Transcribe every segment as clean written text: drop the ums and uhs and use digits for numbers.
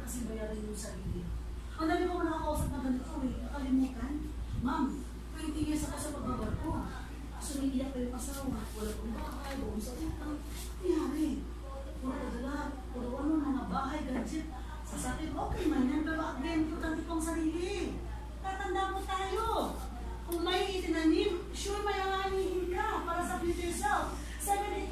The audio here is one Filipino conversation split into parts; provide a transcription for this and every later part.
kasi bayaran yung sarili. Ang dami ko nakakausap na ganito eh, nakalimutan. Ma'am, 20 years ako sa pagbabag ko. So, naiiyak pa yung asawa. Wala kong bahay, buong sa utang. Nangyari. Puro kadala, puro ano, mga bahay, gadget. Sasabi ko, okay man yan, pero again, importante pong sarili. Tatanda mo tayo. Kung may itinanim, sure may angangin ka para sa future self. 70%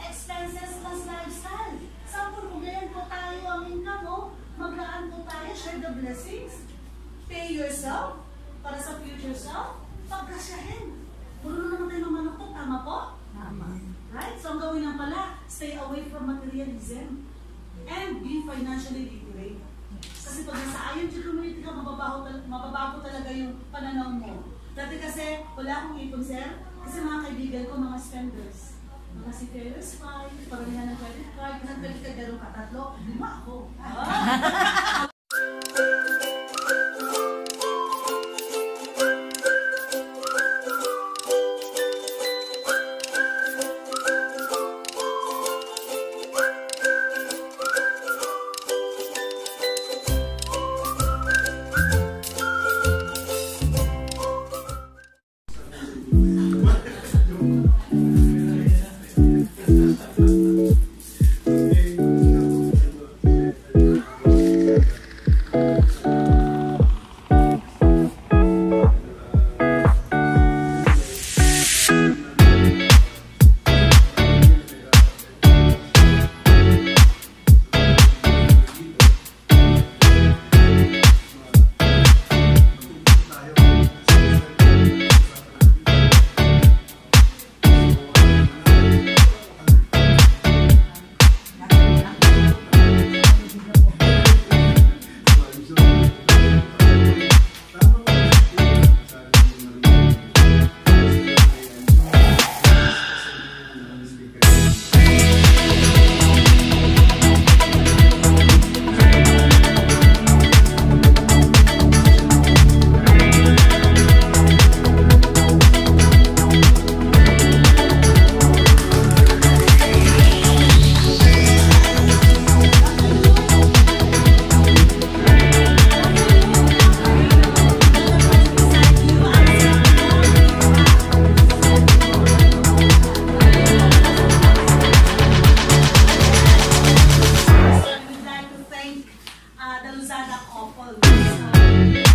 expenses plus lifestyle. Sample kung ganyan po tayo ang income mo, maglaan po tayo, share the blessings. Pay yourself para sa future self. Pagkasyahin. Puro naman tayo ng manok to, tama po? Tama. Right? So ang gawin lang pala, stay away from materialism and be financially literate. Kasi pag nasa IMG community ka, mababago talaga yung pananaw mo. Dati kasi, wala akong ipon, sir. Kasi mga kaibigan ko, mga spenders. Mga si Ferris Pie, paramihan ng credit card, isang credit card, gano'ng katatlo, 5 ako. The Luzada couple.